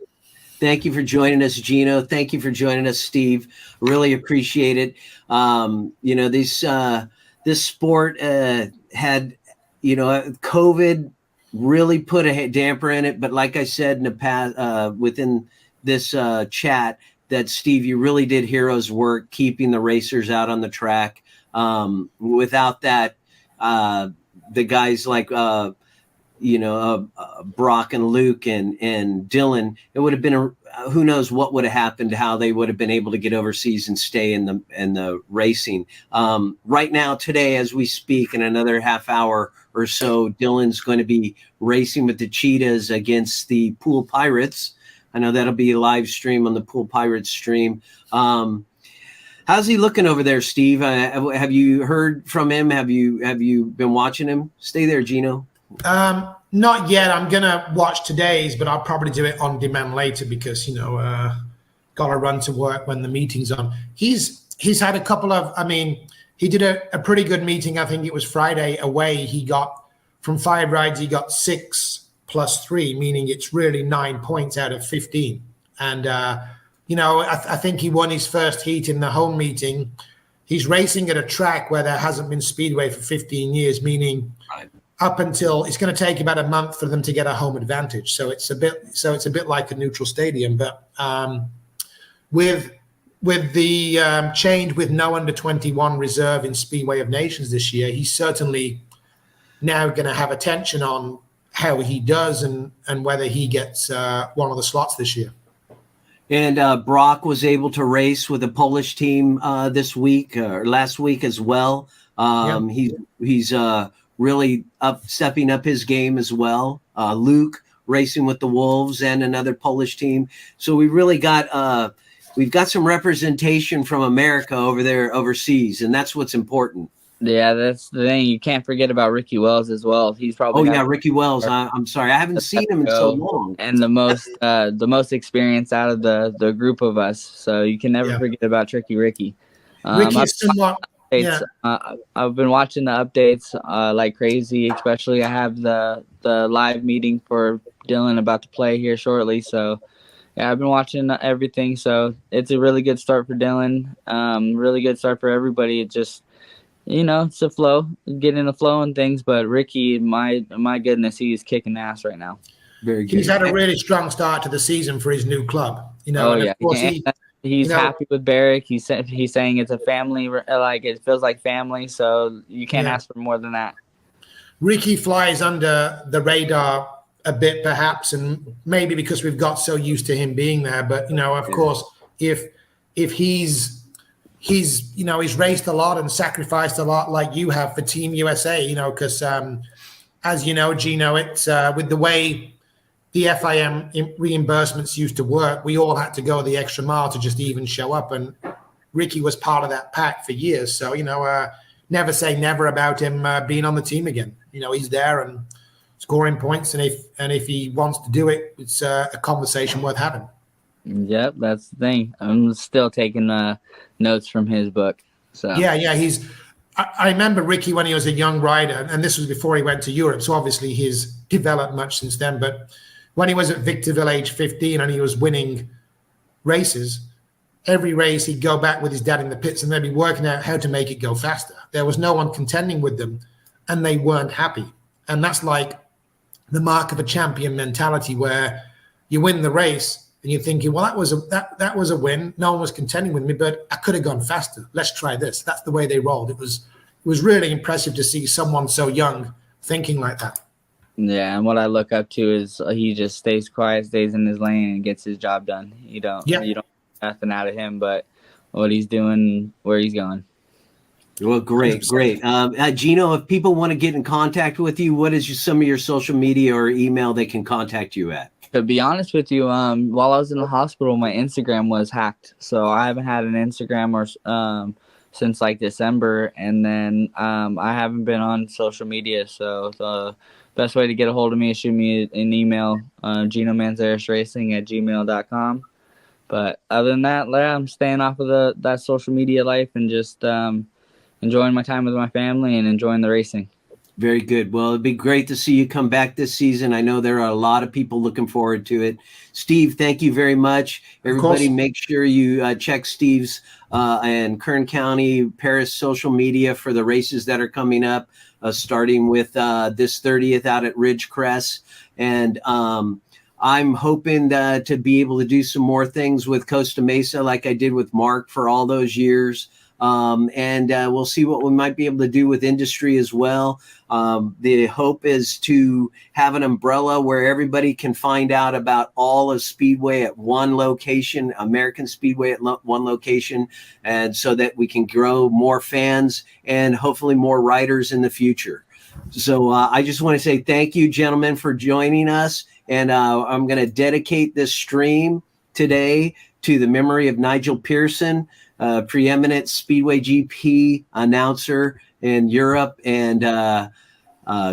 Speaker 1: Thank you for joining us, Gino. Thank you for joining us, Steve. Really appreciate it. This sport had, COVID really put a damper in it. But like I said in the past, within this chat, that Steve, you really did heroes work keeping the racers out on the track. Without that, the guys like Brock and Luke and Dylan, it would have been who knows what would have happened, how they would have been able to get overseas and stay in the racing. Right now, today, as we speak, in another half hour or so, Dylan's going to be racing with the Cheetahs against the Pool Pirates. I know that'll be a live stream on the Pool Pirates stream. How's he looking over there, Steve? Have you heard from him? Have you been watching him? Stay there, Gino.
Speaker 2: Not yet. I'm gonna watch today's, but I'll probably do it on demand later because gotta run to work when the meeting's on. He's had a couple of. He did a pretty good meeting. I think it was Friday away. He got from 5 rides. He got 6 + 3, meaning it's really 9 points out of 15. And I think he won his first heat in the home meeting. He's racing at a track where there hasn't been speedway for 15 years, meaning up until it's going to take about a month for them to get a home advantage. So it's a bit like a neutral stadium. But with the change with no under 21 reserve in Speedway of Nations this year, he's certainly now going to have attention on how he does and whether he gets one of the slots this year.
Speaker 1: And Brock was able to race with a Polish team this week or last week as well. He's really stepping up his game as well. Luke racing with the Wolves and another Polish team. So we really got we've got some representation from America over there overseas, and that's what's important.
Speaker 8: Yeah, that's the thing. You can't forget about Ricky Wells as well. He's probably
Speaker 1: Ricky Wells. I'm sorry, I haven't seen him in so long.
Speaker 8: And the most experience out of the group of us. So you can never forget about Tricky Ricky.
Speaker 2: Ricky's somewhat.
Speaker 8: I've been watching the updates like crazy. Especially, I have the live meeting for Dylan about to play here shortly. So yeah, I've been watching everything, so it's a really good start for Dylan. Really good start for everybody. It just, it's a flow, getting the flow and things. But Ricky, my goodness, he's kicking ass right now.
Speaker 1: Very good.
Speaker 2: He's had a really strong start to the season for his new club. And
Speaker 8: yeah,
Speaker 2: of course
Speaker 8: he's happy with Barrick. He's saying it's a family, like it feels like family. So you can't ask for more than that. Ricky
Speaker 2: flies under the radar a bit, perhaps, and maybe because we've got so used to him being there. But of course, if he's raced a lot and sacrificed a lot like you have for Team USA, because as you know, Gino, it's with the way the FIM reimbursements used to work, we all had to go the extra mile to just even show up, and Ricky was part of that pack for years. So never say never about him being on the team again. He's there and scoring points, and if he wants to do it, it's a conversation worth having.
Speaker 8: Yep, that's the thing. I'm still taking notes from his book. So
Speaker 2: yeah, I remember Ricky when he was a young rider, and this was before he went to Europe. So obviously he's developed much since then. But when he was at Victorville, age 15, and he was winning races, every race he'd go back with his dad in the pits, and they'd be working out how to make it go faster. There was no one contending with them, and they weren't happy. And that's like the mark of a champion mentality, where you win the race and you're thinking, well, that was a win. No one was contending with me, but I could have gone faster. Let's try this. That's the way they rolled. It was really impressive to see someone so young thinking like that.
Speaker 8: Yeah, and what I look up to is he just stays quiet, stays in his lane, and gets his job done. You don't get nothing out of him, but what he's doing, where he's going.
Speaker 1: Well, great. Gino, if people want to get in contact with you, what is some of your social media or email they can contact you at?
Speaker 8: To be honest with you, while I was in the hospital, my Instagram was hacked, so I haven't had an Instagram since like December, and then I haven't been on social media. So the best way to get a hold of me is shoot me an email, ginomanzaresracing@gmail.com. But other than that, I'm staying off of that social media life and just enjoying my time with my family and enjoying the racing.
Speaker 1: Very good. Well, it'd be great to see you come back this season. I know there are a lot of people looking forward to it. Steve, thank you very much. Everybody, make sure you check Steve's and Kern County Paris social media for the races that are coming up, starting with this 30th out at Ridgecrest. And I'm hoping to be able to do some more things with Costa Mesa like I did with Mark for all those years. And we'll see what we might be able to do with industry as well. The hope is to have an umbrella where everybody can find out about all of Speedway at one location, American Speedway at one location, and so that we can grow more fans and hopefully more riders in the future. So I just want to say thank you, gentlemen, for joining us. And I'm going to dedicate this stream today to the memory of Nigel Pearson, preeminent Speedway GP announcer in Europe. And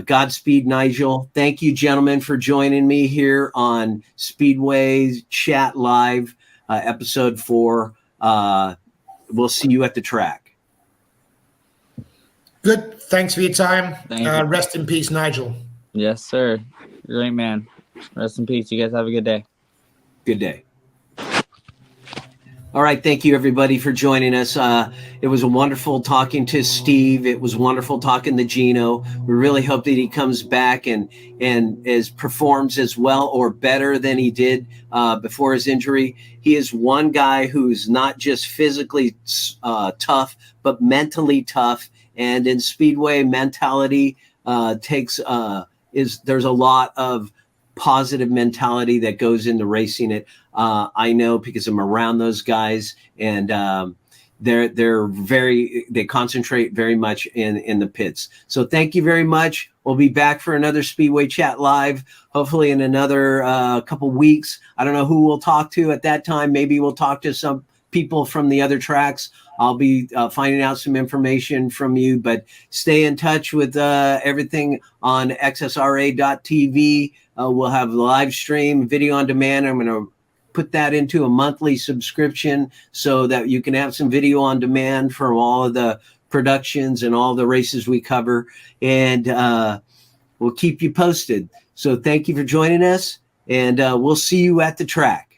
Speaker 1: Godspeed, Nigel. Thank you, gentlemen, for joining me here on Speedway Chat Live, episode 4. We'll see you at the track.
Speaker 2: Good. Thanks for your time. Rest in peace, Nigel.
Speaker 8: Yes, sir. Great man. Rest in peace. You guys have a good day.
Speaker 1: Good day. All right. Thank you, everybody, for joining us. It was wonderful talking to Steve. It was wonderful talking to Gino. We really hope that he comes back and performs as well or better than he did before his injury. He is one guy who's not just physically tough, but mentally tough. And in Speedway, mentality there's a lot of positive mentality that goes into racing it. I know because I'm around those guys, and they concentrate very much in the pits. So thank you very much. We'll be back for another Speedway Chat Live, hopefully in another couple weeks. I don't know who we'll talk to at that time. Maybe we'll talk to some people from the other tracks. I'll be finding out some information from you, but stay in touch with everything on xsra.tv. We'll have the live stream, video on demand. I'm going to put that into a monthly subscription so that you can have some video on demand from all of the productions and all the races we cover. And we'll keep you posted. So thank you for joining us, and we'll see you at the track.